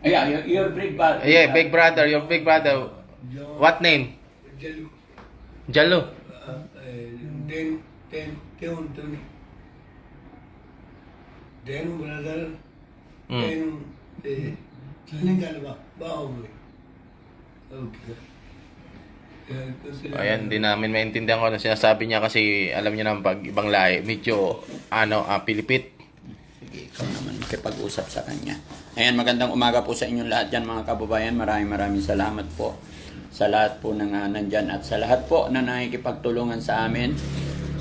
Yeah, your big brother. Yeah, big brother, your big brother. What name? Jalu. Jalo. Then brother, Mm. then Salingalwa, Bahawi. Okay. So, ayan, di namin maintindihan ko na sinasabi niya kasi alam niya naman pag ibang lahi, medyo pilipit. Sige, ikaw naman makipag-usap sa kanya. Ayan, magandang umaga po sa inyong lahat dyan mga kababayan. Maraming salamat po sa lahat po ng nandyan at sa lahat po na nakikipagtulungan sa amin.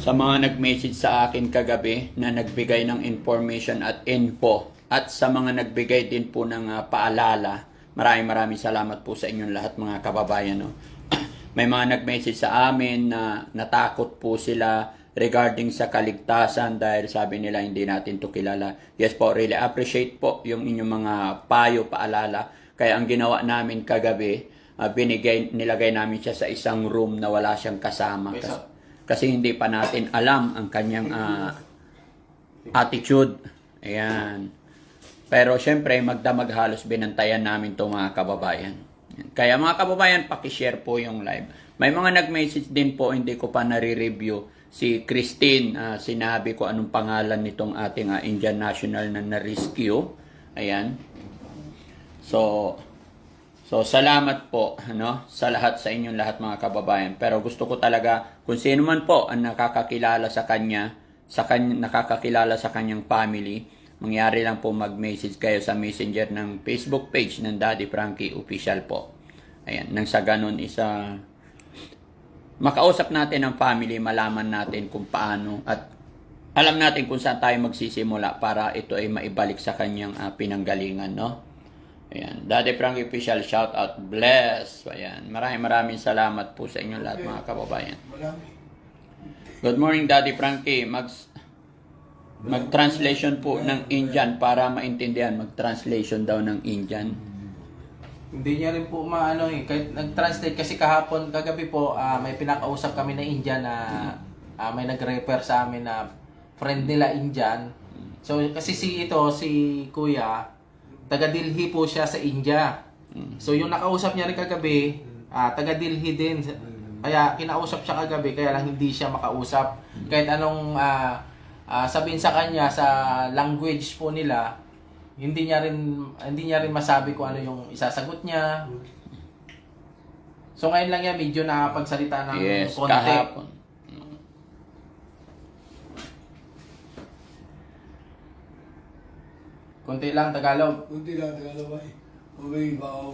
Sa mga nag-message sa akin kagabi na nagbigay ng information at info at sa mga nagbigay din po ng paalala. Maraming salamat po sa inyong lahat mga kababayan. No? May mga nag-message sa amin na natakot po sila regarding sa kaligtasan dahil sabi nila hindi natin to kilala. Yes po, really appreciate po yung inyong mga payo, paalala. Kaya ang ginawa namin kagabi, nilagay namin siya sa isang room na wala siyang kasama. Kasi hindi pa natin alam ang kanyang attitude. Ayan. Pero syempre, magdamag halos binantayan namin itong mga kababayan. Kaya mga kababayan, pakishare po yung live. May mga nag-message din po, hindi ko pa nare-review. Si Christine, sinabi ko anong pangalan nitong ating Indian National na na-rescue. Ayan. So salamat po sa lahat, sa inyong lahat mga kababayan. Pero gusto ko talaga, kung sino man po ang nakakakilala sa kanya, nakakakilala sa kanyang family, mangyari lang po mag-message kayo sa messenger ng Facebook page ng Daddy Frankie Official po. Ayan, nang sa ganun makausap natin ang family, malaman natin kung paano at alam natin kung saan tayo magsisimula para ito ay maibalik sa kanyang pinanggalingan, no? Ayan, Daddy Frankie Official, shout out, bless. Ayan, maraming salamat po sa inyong lahat mga kababayan. Good morning Daddy Frankie. Mag-translation po ng Indian para maintindihan. Mag-translation daw ng Indian. Hindi niya rin po kahit nag-translate kasi kahapon, kagabi po, may pinakausap kami na Indian na may nag-refer sa amin na friend nila Indian. So kasi si Kuya, taga Delhi po siya sa India. So yung nakausap niya rin kagabi, taga Delhi din. Kaya kinausap siya kagabi, kaya lang hindi siya makausap. Kahit anong sabihin sa kanya sa language po nila, hindi niya rin masabi kung ano yung isasagot niya. So ngayon lang yan medyo nakapagsalita ng konti. Kahapon. Konti lang Tagalog. Kunti lang Tagalog ay. Uwi ba o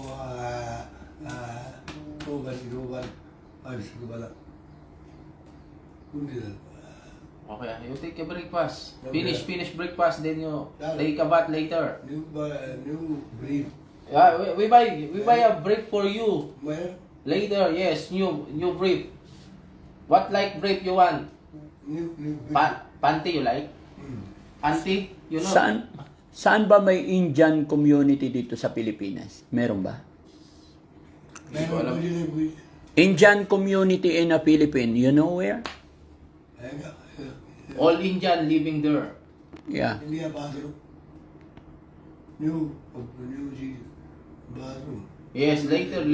tuban, ayos ko ba lang. Kunti lang. Okay, you take a breakfast. Finish breakfast, then you take a bath later. New brief. Yeah, we buy a brief for you. Where? Later, yes, new brief. What like brief you want? New brief. Panty you like? Panty, you know? Saan ba may Indian community dito sa Pilipinas? Meron ba? Meron ba yun? Indian community in the Philippines, you know where? All Indian living there. Yeah. Hindi na bathroom. New bathroom. Yes, later.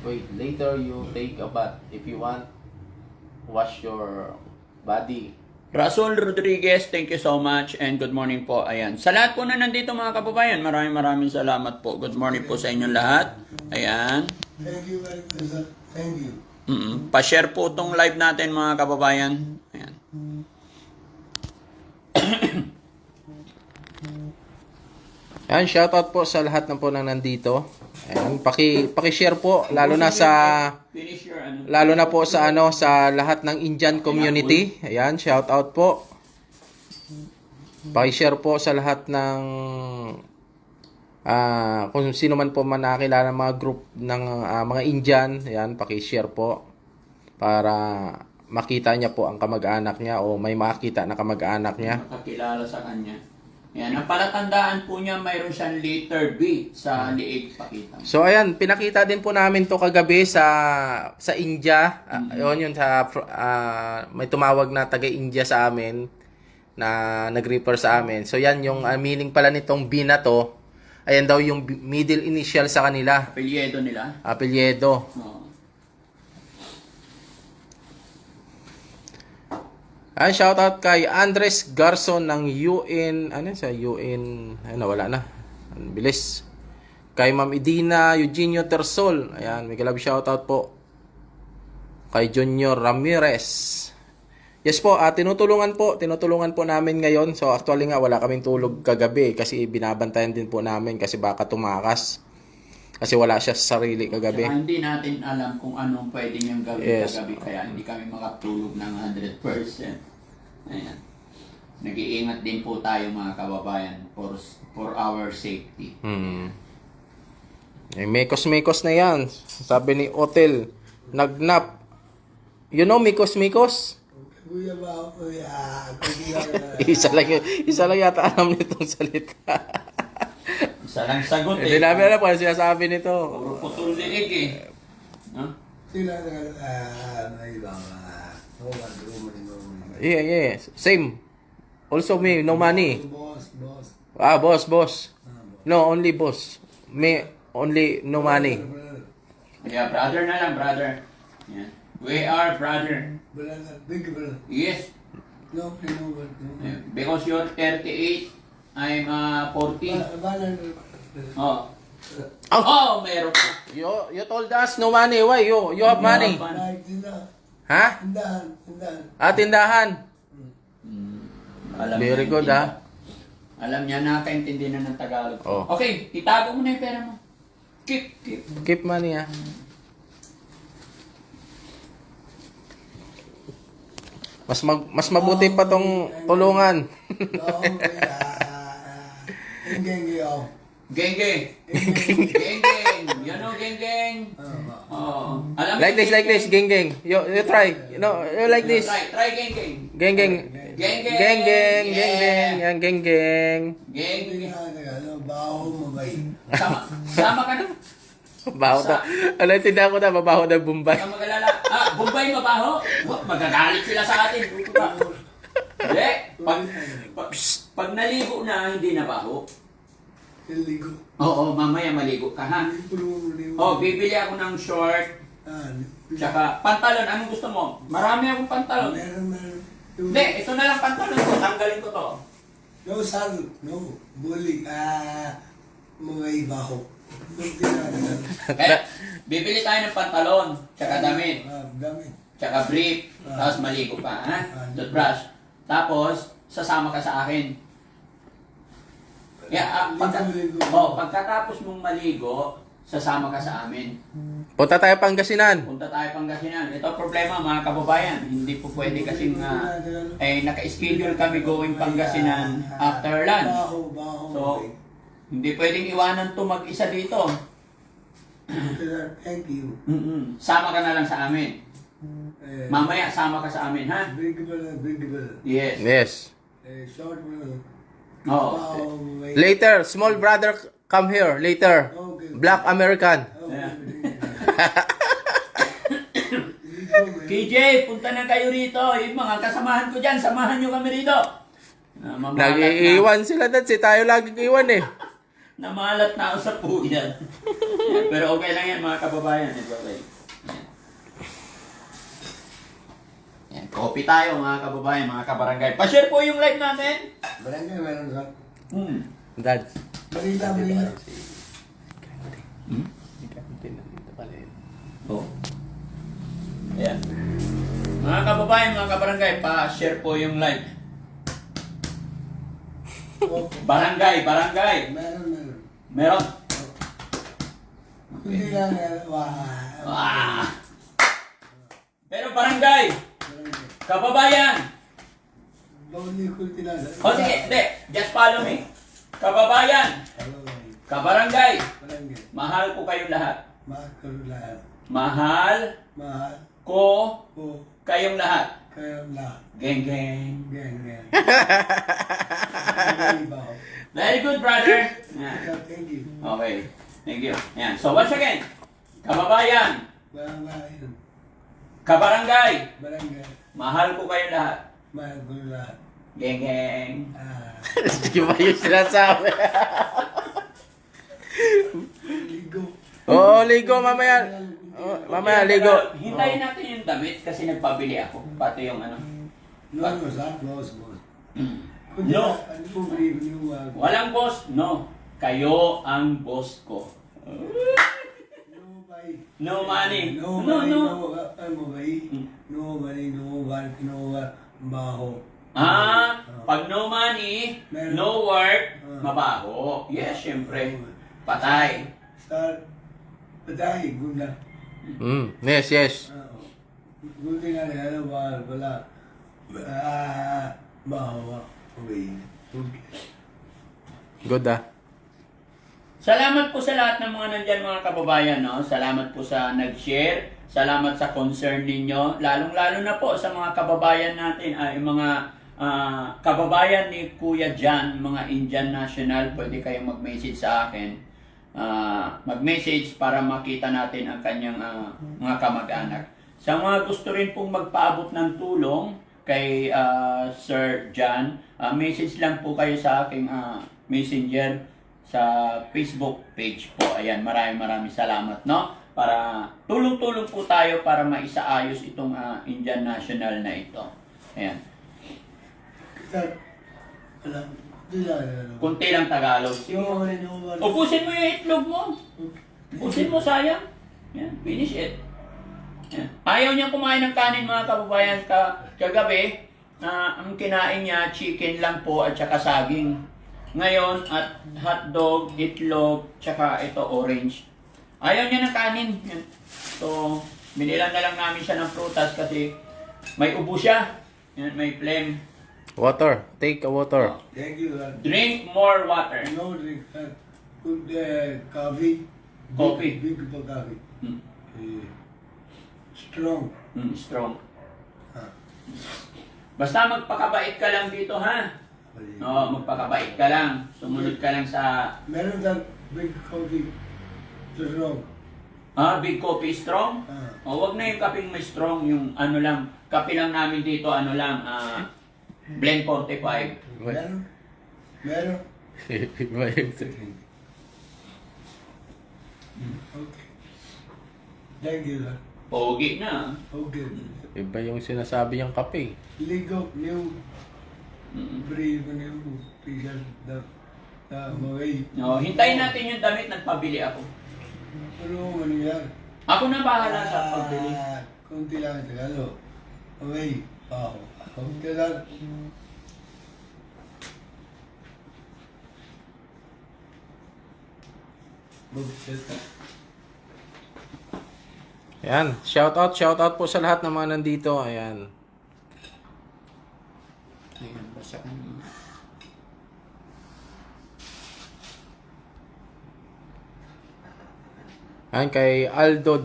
Wait, later you take a bath if you want. Wash your body. Rasul Rodriguez, thank you so much and good morning po. Ayan. Sa lahat po na nandito mga kababayan, maraming salamat po. Good morning po sa inyong lahat. Ayan. Thank you very much, sir. Thank you. Pa-share po itong live natin mga kababayan. Ayan. Ayan, shoutout po sa lahat ng po nang nandito. Ayan, paki-share po lalo na po sa sa lahat ng Indian community. Ayan, shoutout po. Paki-share po sa lahat ng kung sino man po nakakilala ng mga group ng mga Indian. Ayan, paki-share po para makita niya po ang kamag-anak niya o may makita na kamag-anak niya. Makakilala sa kanya. Yan, ang palatandaan po niya, mayroon siyang letter B sa liig, pakita. So ayan, pinakita din po namin to kagabi sa India. Yun sa may tumawag na taga-India sa amin. na nag-refer sa amin. So yan yung meaning pala nitong B na to. Ayan daw yung middle initial sa kanila. Apelyedo nila. Apelyedo. Oo. Ay, shoutout kay Andres Garson ng UN, ano sa UN, ay nawala na. Ang bilis. Kay Ma'am Edina Eugenio Tersol. Ayan, may kalab shoutout po. Kay Junior Ramirez. Yes po, tinutulungan po namin ngayon. So actually nga wala kaming tulog kagabi kasi binabantayan din po namin kasi baka tumakas. Kasi wala siya sa sarili kagabi. Saka hindi natin alam kung anong pwede niyang gawin Yes. kagabi kaya hindi kami makatulog ng 100%. Ayan. Nag-iingat din po tayo mga kababayan for our safety. Eh, mekos-mekos na yan. Sabi ni Otel, nagnap. You know mekos-mekos? Kuya ba? Kuya. Kuya. isa lang yata alam nitong salita. Isa lang sagot Hindi namin alam kung ano sinasabi nito. Puro putol liig eh. No? Sila na may iba. Yeah. Same. Also me, no money. Boss. Boss. No, only boss. Me, only no money. Kaya brother na lang, brother. Yan. We are brother. Brother, big brother. Yes. No. Because you're 38, I'm 40. Oh. Oh, meron pa. You told us no money. Why? You have money. Ha? Tindahan. Tindahan. Alam Very niya, good, hindi ha? ba? Alam niya, nakaintindi na ng Tagalog. Oh. Okay, itago mo na yung pera mo. Keep. Keep money, ha? Mas mabuti pa tong tulungan. Geng. Yan o, geng. Oh. Alam mo Like yung this, geng. You try. You know, you like this. Try geng. Geng. Yan, geng. Geng. Sama ka na. Baho na. Ano, tindahan ko na, mabaho na Bombay. Huwag mag-alala. Bombay mabaho? Magagalit sila sa atin. Hindi. Pag naligo na, hindi na baho. Oo, mamaya maligo ka ha. Bibili ako ng short. Tsaka pantalon. Anong gusto mo? Marami akong pantalon. Hindi, ito na lang pantalon ko. Tanggalin ko to. No, sir. No. Bully. Mga iba ko. Bibili tayo ng pantalon. Tsaka damit. Damit. Tsaka brief. Tapos maligo pa. Ha? Toothbrush. Tapos, sasama ka sa akin. Pagkatapos mong maligo, sasama ka sa amin. Punta tayo Pangasinan. Punta tayo Pangasinan. Ito problema mga kababayan. Hindi po pwede kasing naka-schedule kami going Pangasinan after lunch. So, hindi pwedeng iwanan to mag-isa dito. Thank you. Sama ka na lang sa amin. Mamaya sama ka sa amin, ha? Big brother. Yes. Short brother. Oh. Later, small brother, come here. Later. Okay. Black American. KJ, punta na kayo rito. Yung mga kasamahan ko dyan, samahan nyo kami rito. Nag-iiwan sila dad. Si tayo lagi iwan eh. Namalat na ako sa puyan. Pero okay lang yan mga kababayan. It's okay. Yan, copy tayo mga kababayan, mga kabarangay. Pa-share po yung live natin. Barangay meron sa. Dad. Balita. Oh. Ayan. Mga kababayan, mga kabarangay, pa-share po yung live. Barangay. Meron. Hindi lang. Pero barangay, kababayan. O sige, hindi. Just follow me. Kababayan, kabarangay, mahal ko kayong lahat. Mahal ko kayong lahat. Geng. Very good, brother. Yan. Thank you. Okay. Thank you. Yan. So once again, kababayan, kabarangay, mahal ko kayong lahat. Geng geng. Sige ba yung sinasabi? Ligo. Oo, ligo mamaya. Oh, mamaya, ligo. Hintayin natin yung damit kasi nagpabili ako. Pati yung ano. No, no, sir. Boss. No. Ano po believe you? Walang boss. No. Kayo ang boss ko. No money. No No, money, no. no money, no work, no baho. Pag no money, Meron. no work, Ah. mabaho. Yes, syempre. Patay. Sir, patay, gunda. Yes. Gundi nga na ano, wala. Baho, okay. Good ah. Salamat po sa lahat ng mga nandyan mga kababayan. No? Salamat po sa nag-share. Salamat sa concern ninyo. Lalong-lalo na po sa mga kababayan natin, ay mga kababayan ni Kuya Jan, mga Indian National. Pwede kayong mag-message sa akin. Mag-message para makita natin ang kanyang mga kamag-anak. Sa mga gusto rin pong magpaabot ng tulong kay Sir Jan, message lang po kayo sa aking messenger sa Facebook page po. Ayan, maraming salamat, no? Para tulong-tulong po tayo para maisaayos itong Indian National na ito. Ayan. Sir, alam, Kunti lang Tagalog. no money, no work. Ubusin mo yung itlog mo. Ubusin mo, sayang. Yan, finish it. Yan. Ayaw niya kumain ng kanin mga kababayan kagabi. Ang kinain niya, chicken lang po at saka saging. Ngayon, at hotdog, itlog, tsaka ito orange. Ayaw niya ng kanin. Yan. So, binilan na lang namin siya ng prutas kasi may ubo siya. Yan, may phlegm. Water. Take a water. Thank you, sir. Drink more water. No drink, sir. Good coffee. Coffee. Big coffee. Mm. Strong. Strong. Ah. Basta magpakabait ka lang dito, ha? Oo, magpakabait ka lang. Sumunod ka lang sa... Meron sir, big coffee. Strong. Big coffee strong? O, wag na yung kaping may strong. Yung ano lang, kape lang namin dito, ano lang, blend 45. Meron? Meron? Okay. Thank you, sir. Pogi na. Okay. Iba yung sinasabi yung kape. Ligo, new breed, new t-shirt, the maway. No, hintayin natin yung damit, nagpabili ako. Ano mangyayari? Ako na bahala sa pagbili. Kunti lang sa galo. Maway, ako. Okay lang. Ayan. Shout out po sa lahat ng mga nandito. Ayan. Ayan, basta kanina. Ayan kay Aldo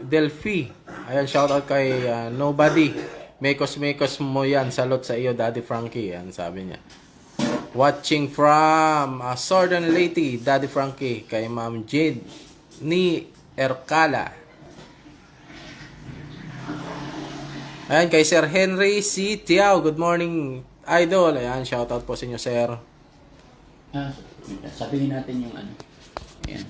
Delphi. Ayan, shout out kay Nobody. Mekos mo yan. Salot sa iyo, Daddy Frankie. Ayan, sabi niya. Watching from Southern Leyte, Daddy Frankie. Kay Ma'am Jade ni Ercala. Ayan, kay Sir Henry C. Tiao. Good morning, Idol. Ayan, shout out po sa inyo, Sir. Sabihin natin yung ano. Ayan.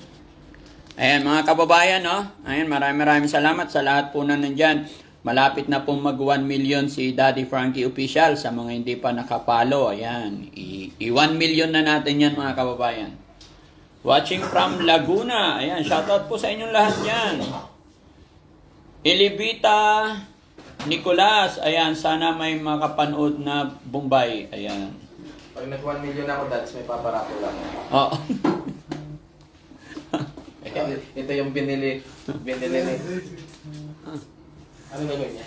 Ayan mga kababayan, no? Ayan, maraming salamat sa lahat po na nandyan. Malapit na pong mag 1 million si Daddy Frankie Official sa mga hindi pa nakapalo. Ayan, i-1 million na natin yan mga kababayan. Watching from Laguna. Ayan, shoutout po sa inyong lahat yan. Elibita Nicolas. Ayan, sana may makapanood na Bombay. Ayan. Pag nag 1 million ako, that's may paparato lang. Oo. Ito yung binili ni. Ano gagawin niya?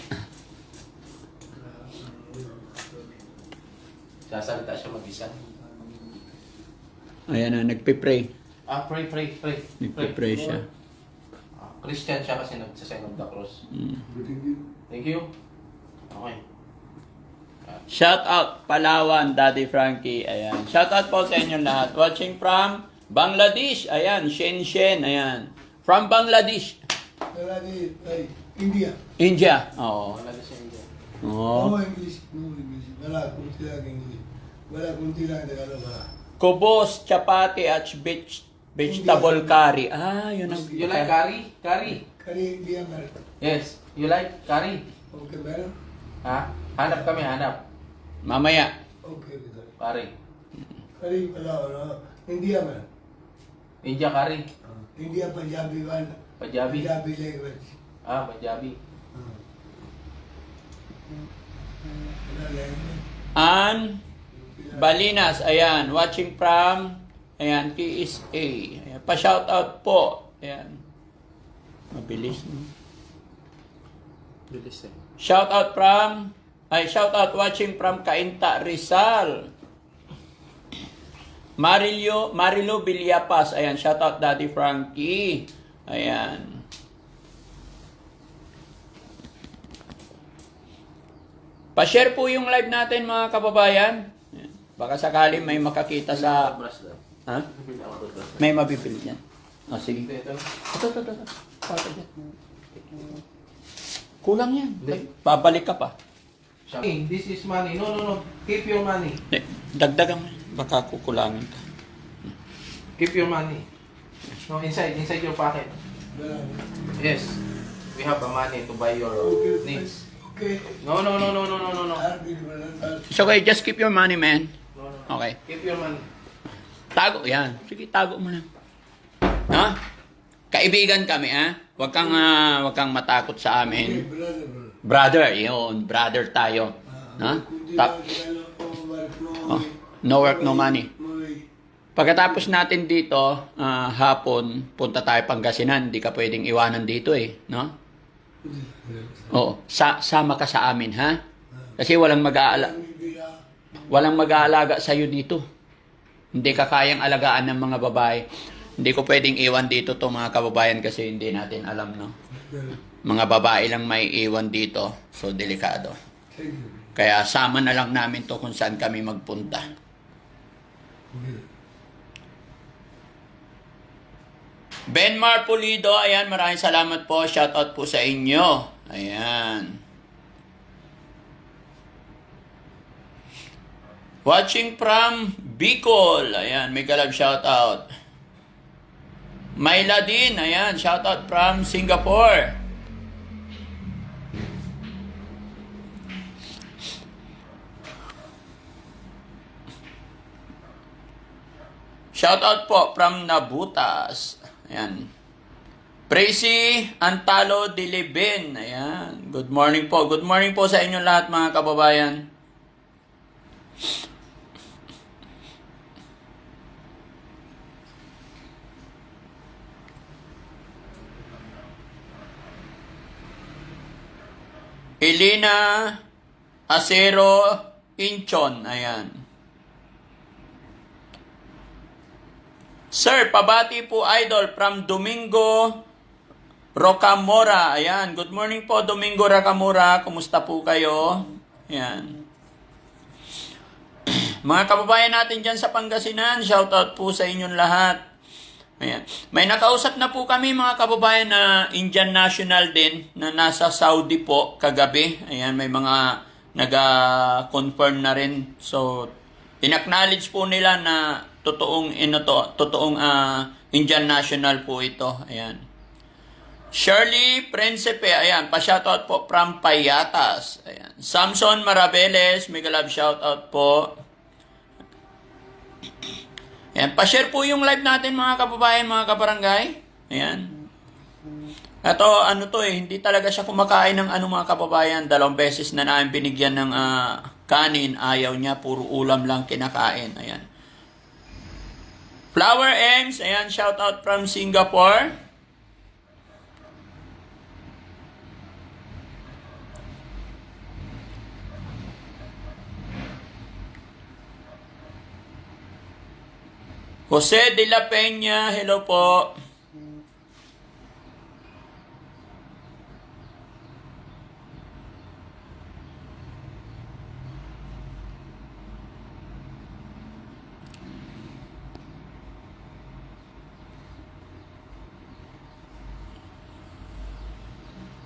Sasalita siya mag-isa. Ayan na, nagpipray. Pray. Nagpipray siya. Christian siya kasi nagsasign of the cross. Thank you. Okay. Shout out Palawan, Daddy Frankie. Ayan. Shout out po sa inyo lahat. Watching from Bangladesh. Ayan, Shenzhen. Ayan. From Bangladesh. India. India. Oo. Bangladesh, India. Oh. No English, no English. Wala, kunti lang English. Wala, kunti lang Tagalog, wala. Kubos, chapati at vegetable curry. Yun ang... You like curry? Curry? Kari, hindi yan, meron. Yes. You like curry? Okay, meron? Ha? Hanap kami, hanap. Mamaya. Okay, kita. Curry. Kari, wala. Hindi yan, meron. India curry. Hindi yan, Punjabi, wala. Punjabi. Punjabi language. Punjabi. Wala language. An Balinas, ayan, watching from, ayan, TSA. Ayan, pa-shoutout po. Ayan. Mabilis. No? Bilis eh. Shoutout watching from Cainta, Rizal. Marilo Villapas, ayan, shoutout Daddy Frankie. Ayan. Pa-share po yung live natin mga kababayan. Ayan. Baka sakali may makakita sa... Ha? May mabibili yan. Sige. Ito. Ito. Para dyan. Kulang yan. Hindi. Babalik ka pa. This is money. No. Keep your money. Dagdagan mo. Baka kukulangin ka. Keep your money. No, inside your pocket. Wala. Yes. We have the money to buy your Okay, needs. okay. No. It's okay, just keep your money, man. No. Okay. Keep your money. Tago, yan. Sige, tago mo lang. Ha? Kaibigan kami, ha? Huwag kang matakot sa Okay, amin. brother. Brother, yun. Brother tayo. Ha? Kunti Ta- lang Tagalog, work, no oh, no work, no money. Money. Pagkatapos natin dito, hapon, punta tayo Pangasinan. Hindi ka pwedeng iwanan dito eh. No? Oo. Sama ka sa amin, ha? Kasi walang mag-aalaga sa'yo dito. Hindi ka kayang alagaan ng mga babae. Hindi ko pwedeng iwan dito to mga kababayan kasi hindi natin alam, no? Mga babae lang may iwan dito. So, delikado. Thank you. Kaya sama na lang namin to kung saan kami magpunta. Benmar Pulido, ayan, maraming salamat po. Shoutout po sa inyo. Ayan. Watching from Bicol. Ayan, may galab shoutout. Mayla din, ayan, shoutout from Singapore. Shoutout po from Nabutas. Ayan. Tracy Antalo Dilibin. Ayan. Good morning po. Good morning po sa inyo lahat mga kababayan. Elena Acero Inchon. Ayan. Sir, pabati po idol from Domingo Rocamora. Ayan. Good morning po Domingo Rocamora. Kumusta po kayo? Ayan. Mga kababayan natin dyan sa Pangasinan, shoutout po sa inyong lahat. Ayan. May nakausap na po kami mga kababayan na Indian national din na nasa Saudi po kagabi. Ayan, may mga nag-confirm na rin. So, in-acknowledge po nila na totoong Indian national po ito. Ayan. Shirley Principe, ayan, pa-shoutout po from Payatas. Ayan. Samson Marabeles, mega love shoutout po. Ayan, pa-share po yung live natin mga kababayan, mga kabarangay. Ayan. Ito, hindi talaga siya kumakain ng mga kababayan. 2 beses na namin binigyan ng kanin. Ayaw niya, puro ulam lang kinakain. Ayan. Flower Ems, ayan, shout out from Singapore. Jose de la Peña, hello po.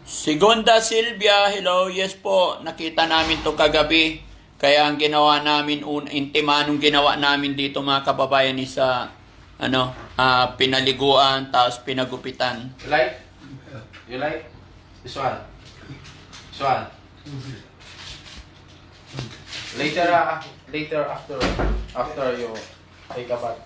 Sigonda Silvia, hello. Yes po, nakita namin to kagabi. Kaya ang ginawa namin, intimanong ginawa namin dito mga kababayan is pinaliguan, tapos pinagupitan. You like? You like? This one. This one. Later after you take a bath.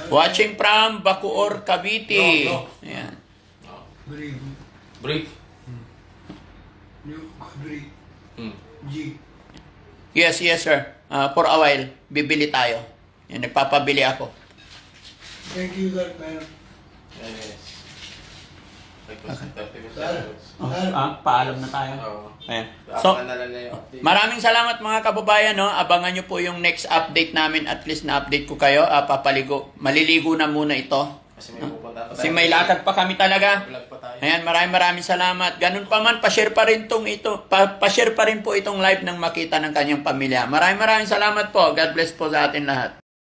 Watching from Bacoor, Cavite. No. Ayan. Breathe. Breathe. New breathe. G. Yes, sir. For a while, bibili tayo. Yan, nagpapabili ako. Thank you, God, man. Yes. Like 30 Sir. Paalam na tayo. Oo. Ayan. So, Abangan na lang na yung update. maraming salamat mga kababayan. No? Abangan nyo po yung next update namin. At least na-update ko kayo. Papaligo. Maliligo na muna ito. Kasi may pupunta pa Kasi may lakad pa kami talaga. Vlog pa tayo. Ayan, maraming salamat. Ganun pa man, pa-share pa rin pa-share pa rin po itong live ng makita ng kanyang pamilya. Maraming salamat po. God bless po sa atin lahat.